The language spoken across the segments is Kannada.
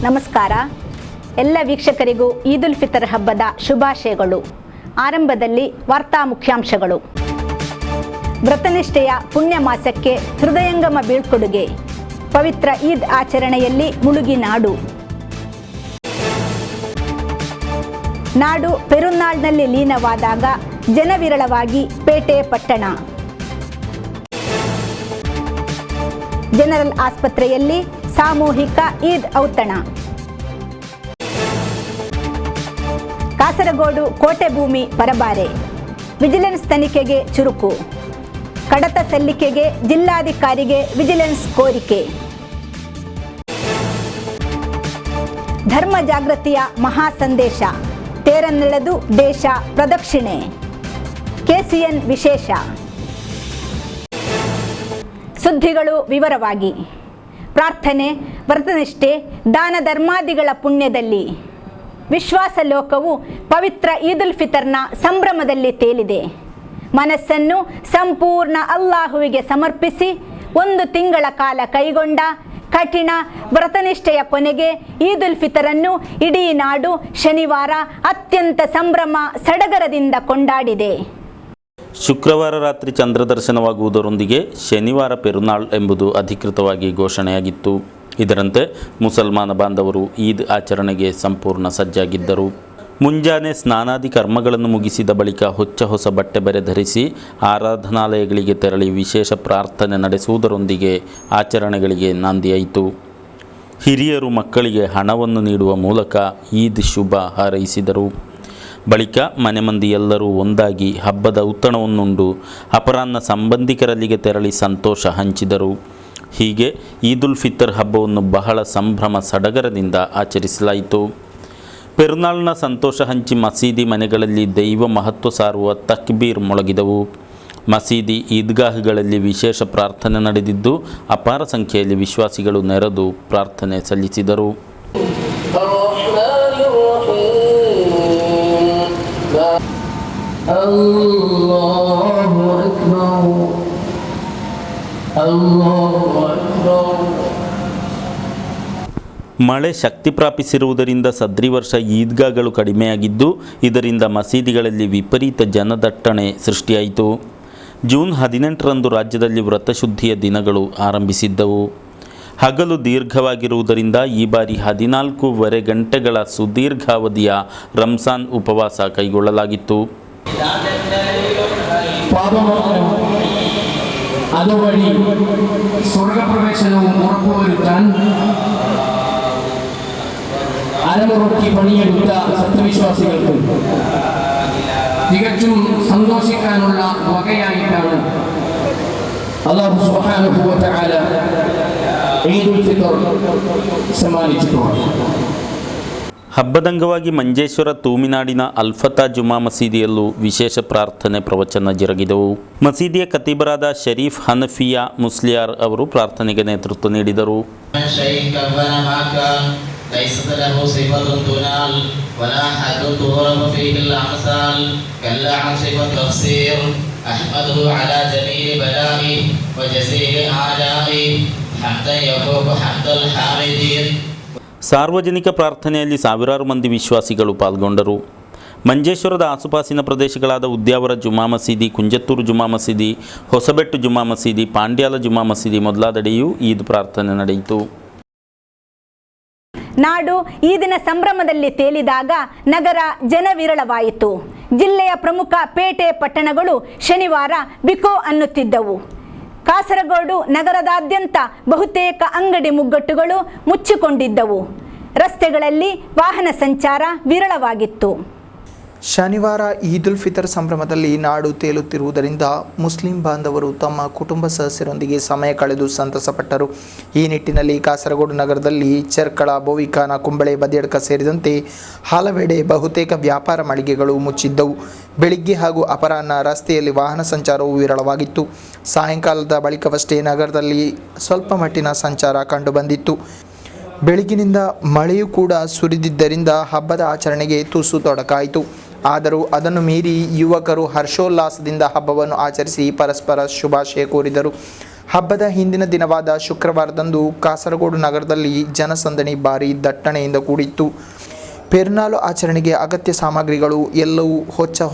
ನಮಸ್ಕಾರ. ಎಲ್ಲ ವೀಕ್ಷಕರಿಗೂ ಈದ್ ಉಲ್ ಫಿತರ್ ಹಬ್ಬದ ಶುಭಾಶಯಗಳು. ಆರಂಭದಲ್ಲಿ ವಾರ್ತಾ ಮುಖ್ಯಾಂಶಗಳು. ವ್ರತನಿಷ್ಠೆಯ ಪುಣ್ಯ ಮಾಸಕ್ಕೆ ಹೃದಯಂಗಮ ಬೀಳ್ಕೊಡುಗೆ. ಪವಿತ್ರ ಈದ್ ಆಚರಣೆಯಲ್ಲಿ ಮುಳುಗಿ ನಾಡು. ನಾಡು ಪೆರುನ್ನಾಳ್ನಲ್ಲಿ ಲೀನವಾದಾಗ ಜನವಿರಳವಾಗಿ ಪೇಟೆ ಪಟ್ಟಣ. ಜನರಲ್ ಆಸ್ಪತ್ರೆಯಲ್ಲಿ ಸಾಮೂಹಿಕ ಈದ್ ಔತಣ. ಕಾಸರಗೋಡು ಕೋಟೆ ಭೂಮಿ ಪರಬಾರೆ. ವಿಜಿಲೆನ್ಸ್ ತನಿಖೆಗೆ ಚುರುಕು. ಕಡತ ಸಲ್ಲಿಕೆಗೆ ಜಿಲ್ಲಾಧಿಕಾರಿಗೆ ವಿಜಿಲೆನ್ಸ್ ಕೋರಿಕೆ. ಧರ್ಮ ಜಾಗೃತಿಯ ಮಹಾ ಸಂದೇಶ. ತೇರನ್ನೆಳೆದು ದೇಶ ಪ್ರದಕ್ಷಿಣೆ. ಕೆಸಿಎನ್ ವಿಶೇಷ. ಸುದ್ದಿಗಳು ವಿವರವಾಗಿ. ಪ್ರಾರ್ಥನೆ, ವ್ರತನಿಷ್ಠೆ, ದಾನ ಧರ್ಮಾದಿಗಳ ಪುಣ್ಯದಲ್ಲಿ ವಿಶ್ವಾಸ ಲೋಕವು ಪವಿತ್ರ ಈದ್ ಉಲ್ ಫಿತರ್ನ ಸಂಭ್ರಮದಲ್ಲಿ ತೇಲಿದೆ. ಮನಸ್ಸನ್ನು ಸಂಪೂರ್ಣ ಅಲ್ಲಾಹುವಿಗೆ ಸಮರ್ಪಿಸಿ 1 ತಿಂಗಳ ಕಾಲ ಕೈಗೊಂಡ ಕಠಿಣ ವ್ರತನಿಷ್ಠೆಯ ಕೊನೆಗೆ ಈದ್ ಉಲ್ ಫಿತರನ್ನು ಇಡೀ ನಾಡು ಶನಿವಾರ ಅತ್ಯಂತ ಸಂಭ್ರಮ ಸಡಗರದಿಂದ ಕೊಂಡಾಡಿದೆ. ಶುಕ್ರವಾರ ರಾತ್ರಿ ಚಂದ್ರದರ್ಶನವಾಗುವುದರೊಂದಿಗೆ ಶನಿವಾರ ಪೆರುನಾಳ್ ಎಂಬುದು ಅಧಿಕೃತವಾಗಿ ಘೋಷಣೆಯಾಗಿತ್ತು. ಇದರಂತೆ ಮುಸಲ್ಮಾನ ಬಾಂಧವರು ಈದ್ ಆಚರಣೆಗೆ ಸಂಪೂರ್ಣ ಸಜ್ಜಾಗಿದ್ದರು. ಮುಂಜಾನೆ ಸ್ನಾನಾದಿ ಕರ್ಮಗಳನ್ನು ಮುಗಿಸಿದ ಬಳಿಕ ಹೊಸ ಬಟ್ಟೆ ಬರೆ ಧರಿಸಿ ಆರಾಧನಾಲಯಗಳಿಗೆ ತೆರಳಿ ವಿಶೇಷ ಪ್ರಾರ್ಥನೆ ನಡೆಸುವುದರೊಂದಿಗೆ ಆಚರಣೆಗಳಿಗೆ ನಾಂದಿಯಾಯಿತು. ಹಿರಿಯರು ಮಕ್ಕಳಿಗೆ ಹಣವನ್ನು ನೀಡುವ ಮೂಲಕ ಈದ್ ಶುಭ ಹಾರೈಸಿದರು. ಬಳಿಕ ಮನೆ ಮಂದಿ ಎಲ್ಲರೂ ಒಂದಾಗಿ ಹಬ್ಬದ ಔತಣವನ್ನುಂಡು ಅಪರಾಹ್ನ ಸಂಬಂಧಿಕರಲ್ಲಿಗೆ ತೆರಳಿ ಸಂತೋಷ ಹಂಚಿದರು. ಹೀಗೆ ಈದ್ ಉಲ್ ಫಿತರ್ ಹಬ್ಬವನ್ನು ಬಹಳ ಸಂಭ್ರಮ ಸಡಗರದಿಂದ ಆಚರಿಸಲಾಯಿತು. ಪೆರುನಾಳ್ನ ಸಂತೋಷ ಹಂಚಿ ಮಸೀದಿ ಮನೆಗಳಲ್ಲಿ ದೈವ ಮಹತ್ವ ಸಾರುವ ತಕ್ಬೀರ್ ಮೊಳಗಿದವು. ಮಸೀದಿ ಈದ್ಗಾಹ್ಗಳಲ್ಲಿ ವಿಶೇಷ ಪ್ರಾರ್ಥನೆ ನಡೆದಿದ್ದು ಅಪಾರ ಸಂಖ್ಯೆಯಲ್ಲಿ ವಿಶ್ವಾಸಿಗಳು ನೆರೆದು ಪ್ರಾರ್ಥನೆ ಸಲ್ಲಿಸಿದರು. ಮಳೆ ಶಕ್ತಿ ಪ್ರಾಪಿಸಿರುವುದರಿಂದ ಸದ್ರಿ ವರ್ಷ ಈದ್ಗಾಗಳು ಕಡಿಮೆಯಾಗಿದ್ದು ಇದರಿಂದ ಮಸೀದಿಗಳಲ್ಲಿ ವಿಪರೀತ ಜನದಟ್ಟಣೆ ಸೃಷ್ಟಿಯಾಯಿತು. ಜೂನ್ 18ರಂದು ರಾಜ್ಯದಲ್ಲಿ ವ್ರತಶುದ್ಧಿಯ ದಿನಗಳು ಆರಂಭಿಸಿದ್ದವು. ಹಗಲು ದೀರ್ಘವಾಗಿರುವುದರಿಂದ ಈ ಬಾರಿ 14 ಗಂಟೆಗಳ ಸುದೀರ್ಘಾವಧಿಯ ರಂಜಾನ್ ಉಪವಾಸ ಕೈಗೊಳ್ಳಲಾಗಿತ್ತು. അതുവഴി സ്വർഗപ്രവേശനവും ഉറപ്പുവരുത്താൻ അരമുറുക്കി പണിയെടുത്ത സത്യവിശ്വാസികൾക്ക് തികച്ചും സന്തോഷിക്കാനുള്ള വകയായിട്ടാണ് അല്ലാഹു സുബ്ഹാനഹു വ തആല ഈദ് ഉൽ ഫിത്ർ സമ്മാനിച്ചിട്ടുള്ളത്. ಹಬ್ಬದಂಗವಾಗಿ ಮಂಜೇಶ್ವರ ತೂಮಿನಾಡಿನ ಅಲ್ಫತಾ ಜುಮಾ ಮಸೀದಿಯಲ್ಲೂ ವಿಶೇಷ ಪ್ರಾರ್ಥನೆ ಪ್ರವಚನ ಜರುಗಿದವು. ಮಸೀದಿಯ ಖತೀಬರಾದ ಶರೀಫ್ ಹನಫಿಯಾ ಮುಸ್ಲಿಯಾರ್ ಅವರು ಪ್ರಾರ್ಥನೆಗೆ ನೇತೃತ್ವ ನೀಡಿದರು. ಸಾರ್ವಜನಿಕ ಪ್ರಾರ್ಥನೆಯಲ್ಲಿ ಸಾವಿರಾರು ಮಂದಿ ವಿಶ್ವಾಸಿಗಳು ಪಾಲ್ಗೊಂಡರು. ಮಂಜೇಶ್ವರದ ಆಸುಪಾಸಿನ ಪ್ರದೇಶಗಳಾದ ಉದ್ಯಾವರ ಜುಮಾ ಮಸೀದಿ, ಕುಂಜತ್ತೂರು ಜುಮಾ ಮಸೀದಿ, ಹೊಸಬೆಟ್ಟು ಜುಮಾ ಮಸೀದಿ, ಪಾಂಡ್ಯಾಲ ಜುಮಾ ಮಸೀದಿ ಮೊದಲಾದೆಡೆಯೂ ಈದ್ ಪ್ರಾರ್ಥನೆ ನಡೆಯಿತು. ನಾಡು ಈದಿನ ಸಂಭ್ರಮದಲ್ಲಿ ತೇಲಿದಾಗ ನಗರ ಜನವಿರಳವಾಯಿತು. ಜಿಲ್ಲೆಯ ಪ್ರಮುಖ ಪೇಟೆ ಪಟ್ಟಣಗಳು ಶನಿವಾರ ಬಿಕೋ ಅನ್ನುತ್ತಿದ್ದವು. ಕಾಸರಗೋಡು ನಗರದಾದ್ಯಂತ ಬಹುತೇಕ ಅಂಗಡಿ ಮುಗ್ಗಟ್ಟುಗಳು ಮುಚ್ಚಿಕೊಂಡಿದ್ದವು. ರಸ್ತೆಗಳಲ್ಲಿ ವಾಹನ ಸಂಚಾರ ವಿರಳವಾಗಿತ್ತು. ಶನಿವಾರ ಈದ್ ಉಲ್ ಫಿತರ್ ಸಂಭ್ರಮದಲ್ಲಿ ನಾಡು ತೇಲುತ್ತಿರುವುದರಿಂದ ಮುಸ್ಲಿಂ ಬಾಂಧವರು ತಮ್ಮ ಕುಟುಂಬ ಸದಸ್ಯರೊಂದಿಗೆ ಸಮಯ ಕಳೆದು ಸಂತಸಪಟ್ಟರು. ಈ ನಿಟ್ಟಿನಲ್ಲಿ ಕಾಸರಗೋಡು ನಗರದಲ್ಲಿ ಚೆರ್ಕಳ, ಬೋವಿಖಾನ, ಕುಂಬಳೆ, ಬದಿಯಡ್ಕ ಸೇರಿದಂತೆ ಹಲವೆಡೆ ಬಹುತೇಕ ವ್ಯಾಪಾರ ಮಳಿಗೆಗಳು ಮುಚ್ಚಿದ್ದವು. ಬೆಳಿಗ್ಗೆ ಹಾಗೂ ಅಪರಾಹ್ನ ರಸ್ತೆಯಲ್ಲಿ ವಾಹನ ಸಂಚಾರವು ವಿರಳವಾಗಿತ್ತು. ಸಾಯಂಕಾಲದ ಬಳಿಕವಷ್ಟೇ ನಗರದಲ್ಲಿ ಸ್ವಲ್ಪ ಮಟ್ಟಿನ ಸಂಚಾರ ಕಂಡುಬಂದಿತ್ತು. ಬೆಳಗಿನಿಂದ ಮಳೆಯೂ ಕೂಡ ಸುರಿದಿದ್ದರಿಂದ ಹಬ್ಬದ ಆಚರಣೆಗೆ ತುಸು ತೊಡಕಾಯಿತು. ಆದರೂ ಅದನ್ನು ಮೀರಿ ಯುವಕರು ಹರ್ಷೋಲ್ಲಾಸದಿಂದ ಹಬ್ಬವನ್ನು ಆಚರಿಸಿ ಪರಸ್ಪರ ಶುಭಾಶಯ ಕೋರಿದರು. ಹಬ್ಬದ ಹಿಂದಿನ ದಿನವಾದ ಶುಕ್ರವಾರದಂದು ಕಾಸರಗೋಡು ನಗರದಲ್ಲಿ ಜನಸಂದಣಿ ಭಾರಿ ದಟ್ಟಣೆಯಿಂದ ಕೂಡಿತ್ತು. ಪೆರುನಾಳು ಆಚರಣೆಗೆ ಅಗತ್ಯ ಸಾಮಗ್ರಿಗಳು ಎಲ್ಲವೂ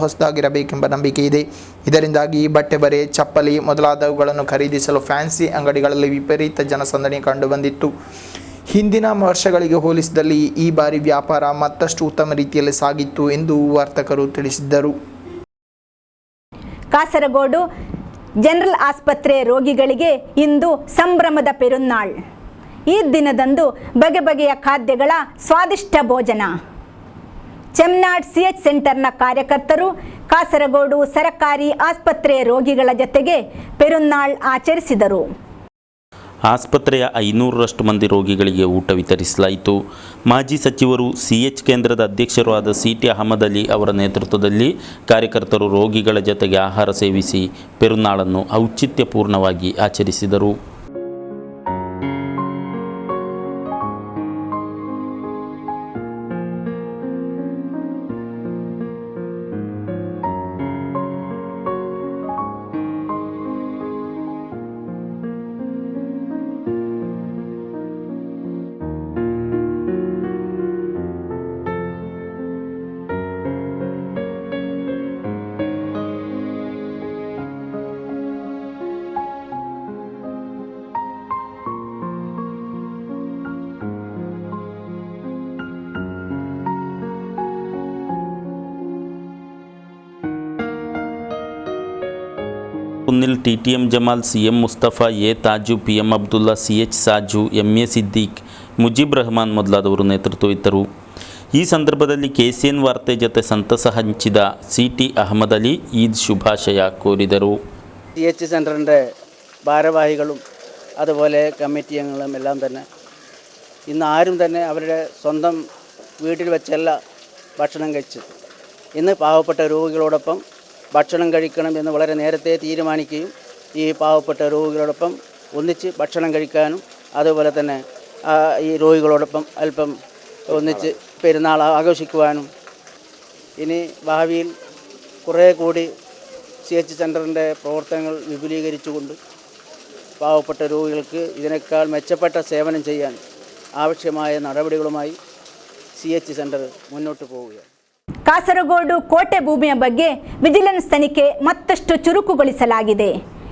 ಹೊಸದಾಗಿರಬೇಕೆಂಬ ನಂಬಿಕೆ ಇದೆ. ಇದರಿಂದಾಗಿ ಬಟ್ಟೆ ಬರೆ, ಚಪ್ಪಲಿ ಮೊದಲಾದವುಗಳನ್ನು ಖರೀದಿಸಲು ಫ್ಯಾನ್ಸಿ ಅಂಗಡಿಗಳಲ್ಲಿ ವಿಪರೀತ ಜನಸಂದಣಿ ಕಂಡುಬಂದಿತ್ತು. ಹಿಂದಿನ ವರ್ಷಗಳಿಗೆ ಹೋಲಿಸಿದಲ್ಲಿ ಈ ಬಾರಿ ವ್ಯಾಪಾರ ಮತ್ತಷ್ಟು ಉತ್ತಮ ರೀತಿಯಲ್ಲಿ ಸಾಗಿತ್ತು ಎಂದು ವರ್ತಕರು ತಿಳಿಸಿದ್ದರು. ಕಾಸರಗೋಡು ಜನರಲ್ ಆಸ್ಪತ್ರೆ ರೋಗಿಗಳಿಗೆ ಇಂದು ಸಂಭ್ರಮದ ಪೆರುನ್ನಾಳ್. ಈ ದಿನದಂದು ಬಗೆ ಬಗೆಯ ಖಾದ್ಯಗಳ ಸ್ವಾದಿಷ್ಟ ಭೋಜನ. ಚೆಮ್ನಾಡ್ CH ಸೆಂಟರ್ನ ಕಾರ್ಯಕರ್ತರು ಕಾಸರಗೋಡು ಸರಕಾರಿ ಆಸ್ಪತ್ರೆ ರೋಗಿಗಳ ಜೊತೆಗೆ ಪೆರುನ್ನಾಳ್ ಆಚರಿಸಿದರು. ಆಸ್ಪತ್ರೆಯ 500ರಷ್ಟು ಮಂದಿ ರೋಗಿಗಳಿಗೆ ಊಟ ವಿತರಿಸಲಾಯಿತು. ಮಾಜಿ ಸಚಿವರು CH ಕೇಂದ್ರದ ಅಧ್ಯಕ್ಷರೂ ಆದ CT ಅಹಮದ್ ಅಲಿ ಅವರ ನೇತೃತ್ವದಲ್ಲಿ ಕಾರ್ಯಕರ್ತರು ರೋಗಿಗಳ ಜೊತೆಗೆ ಆಹಾರ ಸೇವಿಸಿ ಪೆರುನ್ನಾಳನ್ನು ಔಚಿತ್ಯಪೂರ್ಣವಾಗಿ ಆಚರಿಸಿದರು. Kunnil TTM Jamal, CM Mustafa, A Thaju, PM Abdullah, CH Saju, MA Siddique, Mujeeb Rahman ಮೊದಲಾದವರು ನೇತೃತ್ವವಿದ್ದರು. ಈ ಸಂದರ್ಭದಲ್ಲಿ KCN ವಾರ್ತೆ ಜೊತೆ ಸಂತಸ ಹಂಚಿದ CT അഹമ്മദ് അലി ഈദ് ശുഭാശയ കോരിದರು. CH സെൻ്ററിൻ്റെ ഭാരവാഹികളും അതുപോലെ കമ്മിറ്റി അംഗങ്ങളും എല്ലാം തന്നെ ഇന്ന് ആരും തന്നെ അവരുടെ സ്വന്തം വീട്ടിൽ വെച്ചല്ല ഭക്ഷണം കഴിച്ചത്. ഇന്ന് പാവപ്പെട്ട രോഗികളോടൊപ്പം ഭക്ഷണം കഴിക്കണം എന്ന് വളരെ നേരത്തെ തീരുമാനിക്കുകയും ഈ പാവപ്പെട്ട രോഗികളോടൊപ്പം ഒന്നിച്ച് ഭക്ഷണം കഴിക്കാനും അതുപോലെ തന്നെ ഈ രോഗികളോടൊപ്പം അല്പം ഒന്നിച്ച് പെരുന്നാൾ ആഘോഷിക്കുവാനും ഇനി ഭാവിയിൽ കുറേ കൂടി CH സെൻ്ററിൻ്റെ പ്രവർത്തനങ്ങൾ വിപുലീകരിച്ചുകൊണ്ട് പാവപ്പെട്ട രോഗികൾക്ക് ഇതിനേക്കാൾ മെച്ചപ്പെട്ട സേവനം ചെയ്യാൻ ആവശ്യമായ നടപടികളുമായി CH സെൻ്റർ മുന്നോട്ട് പോവുകയാണ്. ಕಾಸರಗೋಡು ಕೋಟೆ ಭೂಮಿಯ ಬಗ್ಗೆ ವಿಜಿಲೆನ್ಸ್ ತನಿಖೆ ಮತ್ತಷ್ಟು ಚುರುಕುಗೊಳಿಸಲಾಗಿದೆ.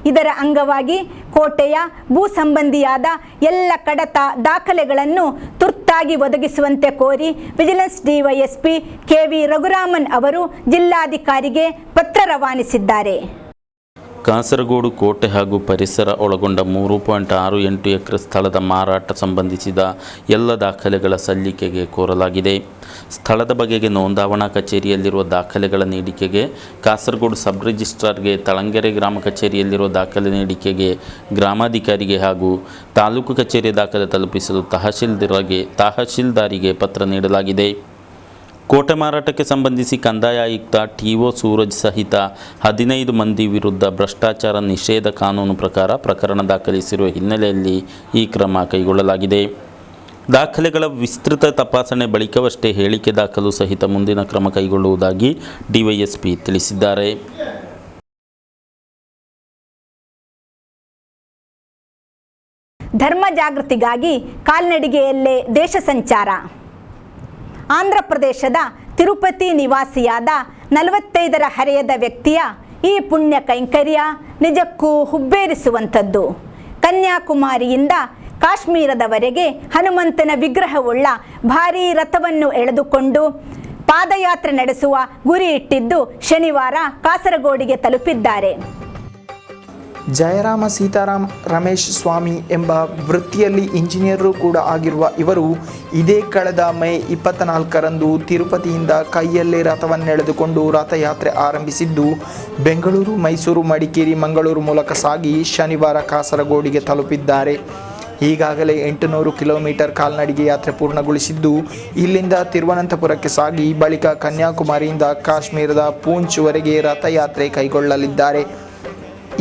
ಇದರ ಅಂಗವಾಗಿ ಕೋಟೆಯ ಭೂ ಸಂಬಂಧಿಯಾದ ಎಲ್ಲ ಕಡತ ದಾಖಲೆಗಳನ್ನು ತುರ್ತಾಗಿ ಒದಗಿಸುವಂತೆ ಕೋರಿ ವಿಜಿಲೆನ್ಸ್ DYSP KV ರಘುರಾಮನ್ ಅವರು ಜಿಲ್ಲಾಧಿಕಾರಿಗೆ ಪತ್ರ ರವಾನಿಸಿದ್ದಾರೆ. ಕಾಸರಗೋಡು ಕೋಟೆ ಹಾಗೂ ಪರಿಸರ ಒಳಗೊಂಡ 3.68 ಎಕರೆ ಸ್ಥಳದ ಮಾರಾಟ ಸಂಬಂಧಿಸಿದ ಎಲ್ಲ ದಾಖಲೆಗಳ ಸಲ್ಲಿಕೆಗೆ ಕೋರಲಾಗಿದೆ. ಸ್ಥಳದ ಬಗೆಗೆ ನೋಂದಾವಣಾ ಕಚೇರಿಯಲ್ಲಿರುವ ದಾಖಲೆಗಳ ನೀಡಿಕೆಗೆ, ಕಾಸರಗೋಡು ಸಬ್ ರಿಜಿಸ್ಟ್ರಾರ್ಗೆ, ತಳಂಗೆರೆ ಗ್ರಾಮ ಕಚೇರಿಯಲ್ಲಿರುವ ದಾಖಲೆ ನೀಡಿಕೆಗೆ ಗ್ರಾಮಾಧಿಕಾರಿಗೆ ಹಾಗೂ ತಾಲೂಕು ಕಚೇರಿ ದಾಖಲೆ ತಲುಪಿಸಲು ತಹಶೀಲ್ದಾರಿಗೆ ಪತ್ರ ನೀಡಲಾಗಿದೆ. ಕೋಟೆ ಮಾರಾಟಕ್ಕೆ ಸಂಬಂಧಿಸಿ ಕಂದಾಯ ಆಯುಕ್ತ TO ಸೂರಜ್ ಸಹಿತ 15 ಮಂದಿ ವಿರುದ್ಧ ಭ್ರಷ್ಟಾಚಾರ ನಿಷೇಧ ಕಾನೂನು ಪ್ರಕಾರ ಪ್ರಕರಣ ದಾಖಲಿಸಿರುವ ಹಿನ್ನೆಲೆಯಲ್ಲಿ ಈ ಕ್ರಮ ಕೈಗೊಳ್ಳಲಾಗಿದೆ. ದಾಖಲೆಗಳ ವಿಸ್ತೃತ ತಪಾಸಣೆ ಬಳಿಕವಷ್ಟೇ ಹೇಳಿಕೆ ದಾಖಲು ಸಹಿತ ಮುಂದಿನ ಕ್ರಮ ಕೈಗೊಳ್ಳುವುದಾಗಿ DYSP ತಿಳಿಸಿದ್ದಾರೆ. ಧರ್ಮ ಜಾಗೃತಿಗಾಗಿ ಕಾಲ್ನಡಿಗೆಯಲ್ಲೇ ದೇಶ ಸಂಚಾರ. ಆಂಧ್ರ ಪ್ರದೇಶದ ತಿರುಪತಿ ನಿವಾಸಿಯಾದ 45ರ ಹರೆಯದ ವ್ಯಕ್ತಿಯ ಈ ಪುಣ್ಯ ಕೈಂಕರ್ಯ ನಿಜಕ್ಕೂ ಹುಬ್ಬೇರಿಸುವಂಥದ್ದು. ಕನ್ಯಾಕುಮಾರಿಯಿಂದ ಕಾಶ್ಮೀರದವರೆಗೆ ಹನುಮಂತನ ವಿಗ್ರಹವುಳ್ಳ ಭಾರೀ ರಥವನ್ನು ಎಳೆದುಕೊಂಡು ಪಾದಯಾತ್ರೆ ನಡೆಸುವ ಗುರಿ ಇಟ್ಟಿದ್ದು ಶನಿವಾರ ಕಾಸರಗೋಡಿಗೆ ತಲುಪಿದ್ದಾರೆ. ಜಯರಾಮ ಸೀತಾರಾಮ್ ರಮೇಶ್ ಸ್ವಾಮಿ ಎಂಬ ವೃತ್ತಿಯಲ್ಲಿ ಇಂಜಿನಿಯರು ಕೂಡ ಆಗಿರುವ ಇವರು ಇದೇ ಕಳೆದ ಮೇ 24ರಂದು ತಿರುಪತಿಯಿಂದ ಕೈಯಲ್ಲೇ ರಥವನ್ನೆಳೆದುಕೊಂಡು ರಥಯಾತ್ರೆ ಆರಂಭಿಸಿದ್ದು ಬೆಂಗಳೂರು, ಮೈಸೂರು, ಮಡಿಕೇರಿ, ಮಂಗಳೂರು ಮೂಲಕ ಸಾಗಿ ಶನಿವಾರ ಕಾಸರಗೋಡಿಗೆ ತಲುಪಿದ್ದಾರೆ. ಈಗಾಗಲೇ 800 ಕಿಲೋಮೀಟರ್ ಕಾಲ್ನಡಿಗೆ ಯಾತ್ರೆ ಪೂರ್ಣಗೊಳಿಸಿದ್ದು ಇಲ್ಲಿಂದ ತಿರುವನಂತಪುರಕ್ಕೆ ಸಾಗಿ ಬಳಿಕ ಕನ್ಯಾಕುಮಾರಿಯಿಂದ ಕಾಶ್ಮೀರದ ಪೂಂಚ್ವರೆಗೆ ರಥಯಾತ್ರೆ ಕೈಗೊಳ್ಳಲಿದ್ದಾರೆ.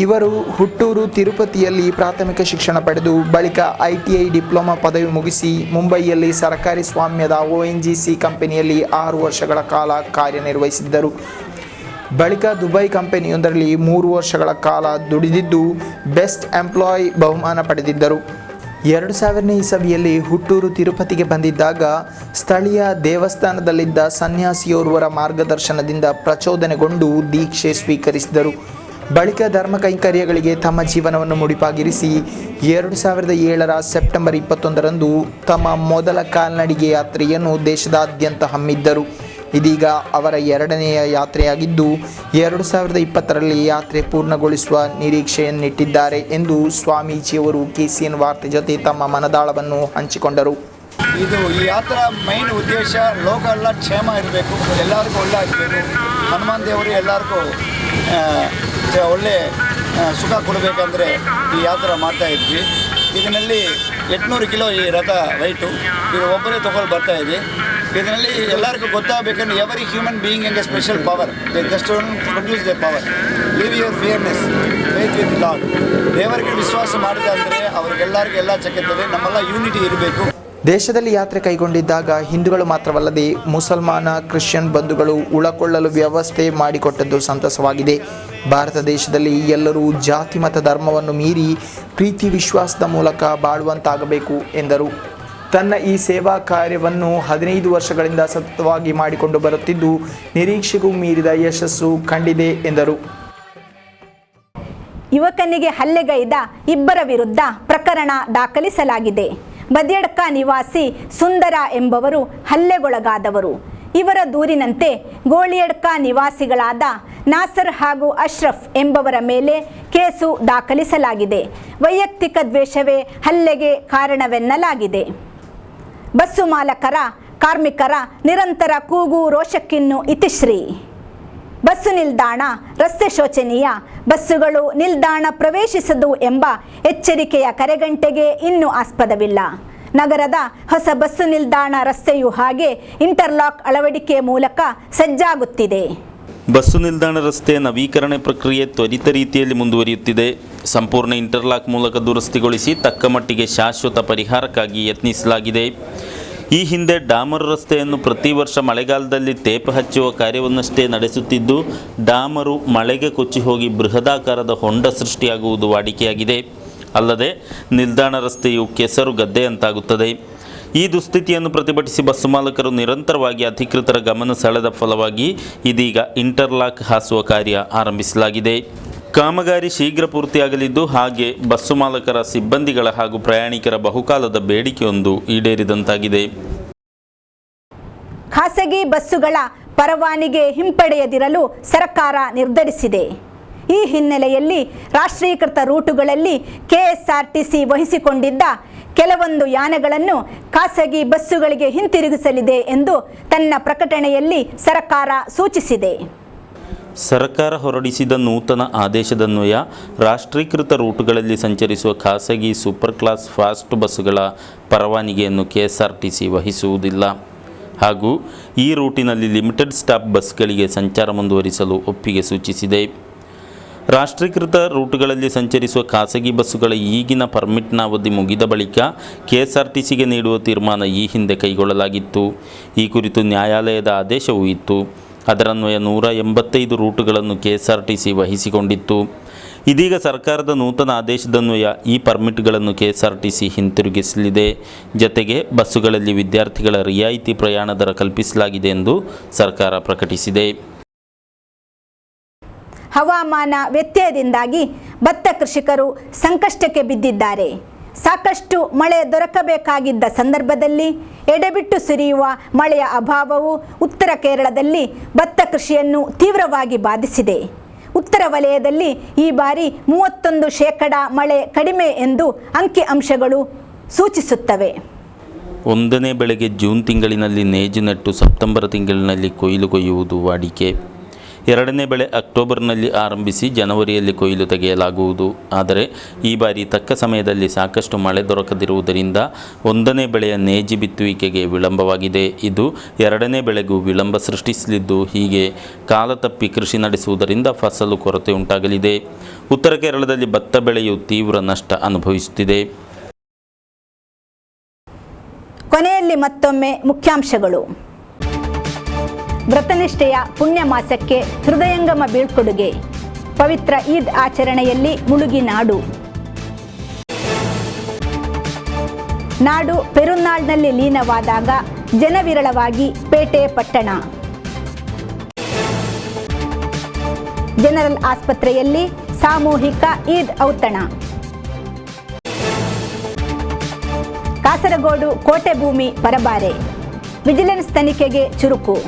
ಇವರು ಹುಟ್ಟೂರು ತಿರುಪತಿಯಲ್ಲಿ ಪ್ರಾಥಮಿಕ ಶಿಕ್ಷಣ ಪಡೆದು ಬಳಿಕ ITI ಡಿಪ್ಲೊಮಾ ಪದವಿ ಮುಗಿಸಿ ಮುಂಬಯಿಯಲ್ಲಿ ಸರ್ಕಾರಿ ಸ್ವಾಮ್ಯದ ONGC ಕಂಪನಿಯಲ್ಲಿ 6 ವರ್ಷಗಳ ಕಾಲ ಕಾರ್ಯನಿರ್ವಹಿಸಿದ್ದರು. ಬಳಿಕ ದುಬೈ ಕಂಪನಿಯೊಂದರಲ್ಲಿ 3 ವರ್ಷಗಳ ಕಾಲ ದುಡಿದಿದ್ದು ಬೆಸ್ಟ್ ಎಂಪ್ಲಾಯ್ ಬಹುಮಾನ ಪಡೆದಿದ್ದರು. 2000ನೇ ಇಸವಿಯಲ್ಲಿ ಹುಟ್ಟೂರು ತಿರುಪತಿಗೆ ಬಂದಿದ್ದಾಗ ಸ್ಥಳೀಯ ದೇವಸ್ಥಾನದಲ್ಲಿದ್ದ ಸನ್ಯಾಸಿಯೋರ್ವರ ಮಾರ್ಗದರ್ಶನದಿಂದ ಪ್ರಚೋದನೆಗೊಂಡು ದೀಕ್ಷೆ ಸ್ವೀಕರಿಸಿದರು. ಬಳಿಕ ಧರ್ಮ ಕೈಂಕರ್ಯಗಳಿಗೆ ತಮ್ಮ ಜೀವನವನ್ನು ಮುಡಿಪಾಗಿರಿಸಿ 2007ರ ಸೆಪ್ಟೆಂಬರ್ 21ರಂದು ತಮ್ಮ ಮೊದಲ ಕಾಲ್ನಡಿಗೆ ಯಾತ್ರೆಯನ್ನು ದೇಶದಾದ್ಯಂತ ಹಮ್ಮಿದ್ದರು. ಇದೀಗ ಅವರ 2ನೆಯ ಯಾತ್ರೆಯಾಗಿದ್ದು 2020ರಲ್ಲಿ ಯಾತ್ರೆ ಪೂರ್ಣಗೊಳಿಸುವ ನಿರೀಕ್ಷೆಯನ್ನಿಟ್ಟಿದ್ದಾರೆ ಎಂದು ಸ್ವಾಮೀಜಿಯವರು KCN ವಾರ್ತೆ ಜೊತೆ ತಮ್ಮ ಮನದಾಳವನ್ನು ಹಂಚಿಕೊಂಡರು. ಈ ಯಾತ್ರಾ ಮೈನ್ ಉದ್ದೇಶ ಲೋಕ ಎಲ್ಲ ಕ್ಷೇಮ ಇರಬೇಕು, ಎಲ್ಲರಿಗೂ ಒಳ್ಳೆ ಆಗಬೇಕು. ಹನುಮಾನ್ ದೇವರು ಎಲ್ಲರಿಗೂ ಒಳ್ಳೆ ಸುಖ ಕೊಡಬೇಕಂದ್ರೆ ಈ ಯಾತ್ರೆ ಮಾಡ್ತಾಯಿದ್ವಿ. ಇದರಲ್ಲಿ 800 ಕಿಲೋ ಈ ರಥ ವೈಟು, ಇದು ಒಬ್ಬರೇ ತೊಗೊಂಡು ಬರ್ತಾಯಿದ್ವಿ. ಇದರಲ್ಲಿ ಎಲ್ಲರಿಗೂ ಗೊತ್ತಾಗಬೇಕಂದ್ರೆ ಎವರಿ ಹ್ಯೂಮನ್ ಬೀಯಿಂಗ್ ಎಂಗೆ special power, they just produce the power. Live your fearlessness, faith with Lord. ದೇವರಿಗೆ ವಿಶ್ವಾಸ ಮಾಡಿದೆ ಅಂದರೆ ಅವ್ರಿಗೆಲ್ಲರಿಗೂ ಎಲ್ಲ ಚಕ್ಕಿರ್ತದೆ. ನಮ್ಮೆಲ್ಲ ಯೂನಿಟಿ ಇರಬೇಕು. ದೇಶದಲ್ಲಿ ಯಾತ್ರೆ ಕೈಗೊಂಡಿದ್ದಾಗ ಹಿಂದೂಗಳು ಮಾತ್ರವಲ್ಲದೆ ಮುಸಲ್ಮಾನ ಕ್ರಿಶ್ಚಿಯನ್ ಬಂಧುಗಳು ಉಳಕೊಳ್ಳಲು ವ್ಯವಸ್ಥೆ ಮಾಡಿಕೊಟ್ಟದ್ದು ಸಂತಸವಾಗಿದೆ. ಭಾರತ ದೇಶದಲ್ಲಿ ಎಲ್ಲರೂ ಜಾತಿ ಮತ ಧರ್ಮವನ್ನು ಮೀರಿ ಪ್ರೀತಿ ವಿಶ್ವಾಸದ ಮೂಲಕ ಬಾಳುವಂತಾಗಬೇಕು ಎಂದರು. ತನ್ನ ಈ ಸೇವಾ ಕಾರ್ಯವನ್ನು 15 ವರ್ಷಗಳಿಂದ ಸತತವಾಗಿ ಮಾಡಿಕೊಂಡು ಬರುತ್ತಿದ್ದು ನಿರೀಕ್ಷೆಗೂ ಮೀರಿದ ಯಶಸ್ಸು ಕಂಡಿದೆ ಎಂದರು. ಯುವಕನಿಗೆ ಹಲ್ಲೆಗೈದ 2 ವಿರುದ್ಧ ಪ್ರಕರಣ ದಾಖಲಿಸಲಾಗಿದೆ. ಬದಿಯಡ್ಕ ನಿವಾಸಿ ಸುಂದರ ಎಂಬವರು ಹಲ್ಲೆಗೊಳಗಾದವರು. ಇವರ ದೂರಿನಂತೆ ಗೋಳಿಯಡ್ಕ ನಿವಾಸಿಗಳಾದ ನಾಸರ್ ಹಾಗೂ ಅಶ್ರಫ್ ಎಂಬವರ ಮೇಲೆ ಕೇಸು ದಾಖಲಿಸಲಾಗಿದೆ. ವೈಯಕ್ತಿಕ ದ್ವೇಷವೇ ಹಲ್ಲೆಗೆ ಕಾರಣವೆನ್ನಲಾಗಿದೆ. ಬಸ್ಸು ಮಾಲಕರ ಕಾರ್ಮಿಕರ ನಿರಂತರ ಕೂಗು ರೋಷಕ್ಕಿನ್ನು ಇತಿಶ್ರೀ. ಬಸ್ಸು ನಿಲ್ದಾಣ ರಸ್ತೆ ಶೋಚನೀಯ, ಬಸ್ಸುಗಳು ನಿಲ್ದಾಣ ಪ್ರವೇಶಿಸದು ಎಂಬ ಎಚ್ಚರಿಕೆಯ ಕರೆಗಂಟೆಗೆ ಇನ್ನೂ ಆಸ್ಪದವಿಲ್ಲ. ನಗರದ ಹೊಸ ಬಸ್ಸು ನಿಲ್ದಾಣ ರಸ್ತೆಯು ಹಾಗೆ ಇಂಟರ್ಲಾಕ್ ಅಳವಡಿಕೆ ಮೂಲಕ ಸಜ್ಜಾಗುತ್ತಿದೆ. ಬಸ್ಸು ನಿಲ್ದಾಣ ರಸ್ತೆ ನವೀಕರಣ ಪ್ರಕ್ರಿಯೆ ತ್ವರಿತ ರೀತಿಯಲ್ಲಿ ಮುಂದುವರಿಯುತ್ತಿದೆ. ಸಂಪೂರ್ಣ ಇಂಟರ್ಲಾಕ್ ಮೂಲಕ ದುರಸ್ತಿಗೊಳಿಸಿ ತಕ್ಕ ಮಟ್ಟಿಗೆ ಶಾಶ್ವತ ಪರಿಹಾರಕ್ಕಾಗಿ ಯತ್ನಿಸಲಾಗಿದೆ. ಈ ಹಿಂದೆ ಡಾಮರು ರಸ್ತೆಯನ್ನು ಪ್ರತಿ ವರ್ಷ ಮಳೆಗಾಲದಲ್ಲಿ ತೇಪ ಹಚ್ಚುವ ಕಾರ್ಯವನ್ನಷ್ಟೇ ನಡೆಸುತ್ತಿದ್ದು, ಡಾಮರು ಮಳೆಗೆ ಕೊಚ್ಚಿ ಹೋಗಿ ಬೃಹದಾಕಾರದ ಹೊಂಡ ಸೃಷ್ಟಿಯಾಗುವುದು ವಾಡಿಕೆಯಾಗಿದೆ. ಅಲ್ಲದೆ ನಿಲ್ದಾಣ ರಸ್ತೆಯು ಕೆಸರು ಗದ್ದೆಯಂತಾಗುತ್ತದೆ. ಈ ದುಸ್ಥಿತಿಯನ್ನು ಪ್ರತಿಭಟಿಸಿ ಬಸ್ಸು ಮಾಲಕರು ನಿರಂತರವಾಗಿ ಅಧಿಕೃತರ ಗಮನ ಸೆಳೆದ ಫಲವಾಗಿ ಇದೀಗ ಇಂಟರ್ಲಾಕ್ ಹಾಸುವ ಕಾರ್ಯ ಆರಂಭಿಸಲಾಗಿದೆ. ಕಾಮಗಾರಿ ಶೀಘ್ರ ಪೂರ್ತಿಯಾಗಲಿದ್ದು, ಹಾಗೆ ಬಸ್ಸು ಮಾಲಕರ ಸಿಬ್ಬಂದಿಗಳ ಹಾಗೂ ಪ್ರಯಾಣಿಕರ ಬಹುಕಾಲದ ಬೇಡಿಕೆಯೊಂದು ಈಡೇರಿದಂತಾಗಿದೆ. ಖಾಸಗಿ ಬಸ್ಸುಗಳ ಪರವಾನಿಗೆ ಹಿಂಪಡೆಯದಿರಲು ಸರ್ಕಾರ ನಿರ್ಧರಿಸಿದೆ. ಈ ಹಿನ್ನೆಲೆಯಲ್ಲಿ ರಾಷ್ಟ್ರೀಕೃತ ರೂಟುಗಳಲ್ಲಿ KSRTC ವಹಿಸಿಕೊಂಡಿದ್ದ ಕೆಲವೊಂದು ಯಾನಗಳನ್ನು ಖಾಸಗಿ ಬಸ್ಸುಗಳಿಗೆ ಹಿಂತಿರುಗಿಸಲಿದೆ ಎಂದು ತನ್ನ ಪ್ರಕಟಣೆಯಲ್ಲಿ ಸರ್ಕಾರ ಸೂಚಿಸಿದೆ. ಸರ್ಕಾರ ಹೊರಡಿಸಿದ ನೂತನ ಆದೇಶದನ್ವಯ ರಾಷ್ಟ್ರೀಕೃತ ರೂಟುಗಳಲ್ಲಿ ಸಂಚರಿಸುವ ಖಾಸಗಿ ಸೂಪರ್ ಕ್ಲಾಸ್ ಫಾಸ್ಟ್ ಬಸ್ಸುಗಳ ಪರವಾನಿಗೆಯನ್ನು KSRTC ವಹಿಸುವುದಿಲ್ಲ ಹಾಗೂ ಈ ರೂಟಿನಲ್ಲಿ ಲಿಮಿಟೆಡ್ ಸ್ಟಾಪ್ ಬಸ್ಗಳಿಗೆ ಸಂಚಾರ ಮುಂದುವರಿಸಲು ಒಪ್ಪಿಗೆ ಸೂಚಿಸಿದೆ. ರಾಷ್ಟ್ರೀಕೃತ ರೂಟುಗಳಲ್ಲಿ ಸಂಚರಿಸುವ ಖಾಸಗಿ ಬಸ್ಸುಗಳ ಈಗಿನ ಪರ್ಮಿಟ್ನ ಅವಧಿ ಮುಗಿದ ಬಳಿಕ KSRTCಗೆ ನೀಡುವ ತೀರ್ಮಾನ ಈ ಹಿಂದೆ ಕೈಗೊಳ್ಳಲಾಗಿತ್ತು. ಈ ಕುರಿತು ನ್ಯಾಯಾಲಯದ ಆದೇಶವೂ ಇತ್ತು. ಅದರನ್ವಯ 185 ರೂಟುಗಳನ್ನು KSRTC ವಹಿಸಿಕೊಂಡಿತ್ತು. ಇದೀಗ ಸರ್ಕಾರದ ನೂತನ ಆದೇಶದನ್ವಯ ಈ ಪರ್ಮಿಟ್ಗಳನ್ನು KSRTC ಹಿಂತಿರುಗಿಸಲಿದೆ. ಜತೆಗೆ ಬಸ್ಸುಗಳಲ್ಲಿ ವಿದ್ಯಾರ್ಥಿಗಳ ರಿಯಾಯಿತಿ ಪ್ರಯಾಣ ದರ ಕಲ್ಪಿಸಲಾಗಿದೆ ಎಂದು ಸರ್ಕಾರ ಪ್ರಕಟಿಸಿದೆ. ಹವಾಮಾನ ವ್ಯತ್ಯಯದಿಂದಾಗಿ ಭತ್ತ ಕೃಷಿಕರು ಸಂಕಷ್ಟಕ್ಕೆ ಬಿದ್ದಿದ್ದಾರೆ. ಸಾಕಷ್ಟು ಮಳೆ ದೊರಕಬೇಕಾಗಿದ್ದ ಸಂದರ್ಭದಲ್ಲಿ ಎಡೆಬಿಟ್ಟು ಸುರಿಯುವ ಮಳೆಯ ಅಭಾವವು ಉತ್ತರ ಕೇರಳದಲ್ಲಿ ಭತ್ತ ಕೃಷಿಯನ್ನು ತೀವ್ರವಾಗಿ ಬಾಧಿಸಿದೆ. ಉತ್ತರ ವಲಯದಲ್ಲಿ ಈ ಬಾರಿ 31% ಮಳೆ ಕಡಿಮೆ ಎಂದು ಅಂಕಿಅಂಶಗಳು ಸೂಚಿಸುತ್ತವೆ. ಒಂದನೇ ಬೆಳೆಗೆ ಜೂನ್ ತಿಂಗಳಿನಲ್ಲಿ ನೇಜು ನೆಟ್ಟು ಸೆಪ್ಟೆಂಬರ್ ತಿಂಗಳಿನಲ್ಲಿ ಕೊಯ್ಲು ಕೊಯ್ಯುವುದು ವಾಡಿಕೆ. ಎರಡನೇ ಬೆಳೆ ಅಕ್ಟೋಬರ್ನಲ್ಲಿ ಆರಂಭಿಸಿ ಜನವರಿಯಲ್ಲಿ ಕೊಯ್ಲು ತೆಗೆಯಲಾಗುವುದು. ಆದರೆ ಈ ಬಾರಿ ತಕ್ಕ ಸಮಯದಲ್ಲಿ ಸಾಕಷ್ಟು ಮಳೆ ದೊರಕದಿರುವುದರಿಂದ ಒಂದನೇ ಬೆಳೆಯ ನೇಜಿ ಬಿತ್ತುವಿಕೆಗೆ ವಿಳಂಬವಾಗಿದೆ. ಇದು ಎರಡನೇ ಬೆಳೆಗೂ ವಿಳಂಬ ಸೃಷ್ಟಿಸಲಿದ್ದು, ಹೀಗೆ ಕಾಲ ತಪ್ಪಿ ಕೃಷಿ ನಡೆಸುವುದರಿಂದ ಫಸಲು ಕೊರತೆ ಉಂಟಾಗಲಿದೆ. ಉತ್ತರ ಕೇರಳದಲ್ಲಿ ಭತ್ತ ಬೆಳೆಯು ತೀವ್ರ ನಷ್ಟ ಅನುಭವಿಸುತ್ತಿದೆ. ಕೊನೆಯಲ್ಲಿ ಮತ್ತೊಮ್ಮೆ ಮುಖ್ಯಾಂಶಗಳು. ವ್ರತನಿಷ್ಠೆಯ ಪುಣ್ಯ ಮಾಸಕ್ಕೆ ಹೃದಯಂಗಮ ಬೀಳ್ಕೊಡುಗೆ. ಪವಿತ್ರ ಈದ್ ಆಚರಣೆಯಲ್ಲಿ ಮುಳುಗಿ ನಾಡು. ನಾಡು ಪೆರುನ್ನಾಳ್ನಲ್ಲಿ ಲೀನವಾದಾಗ ಜನವಿರಳವಾಗಿ ಪೇಟೆ ಪಟ್ಟಣ. ಜನರಲ್ ಆಸ್ಪತ್ರೆಯಲ್ಲಿ ಸಾಮೂಹಿಕ ಈದ್ ಔತಣ. ಕಾಸರಗೋಡು ಕೋಟೆ ಭೂಮಿ ಪರಬಾರೆ. ವಿಜಿಲೆನ್ಸ್ ತನಿಖೆಗೆ ಚುರುಕು.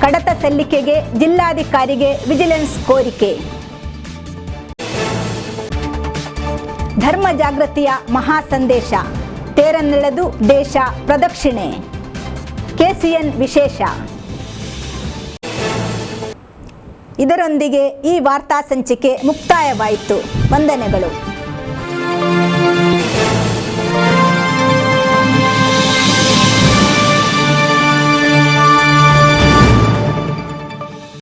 ಕಡತ ಸಲ್ಲಿಕೆಗೆ ಜಿಲ್ಲಾಧಿಕಾರಿಗೆ ವಿಜಿಲೆನ್ಸ್ ಕೋರಿಕೆ. ಧರ್ಮ ಜಾಗೃತಿಯ ಮಹಾ ಸಂದೇಶ. ತೇರನ್ನೆಳೆದು ದೇಶ ಪ್ರದಕ್ಷಿಣೆ. KCN ವಿಶೇಷ. ಇದರೊಂದಿಗೆ ಈ ವಾರ್ತಾ ಸಂಚಿಕೆ ಮುಕ್ತಾಯವಾಯಿತು. ವಂದನೆಗಳು.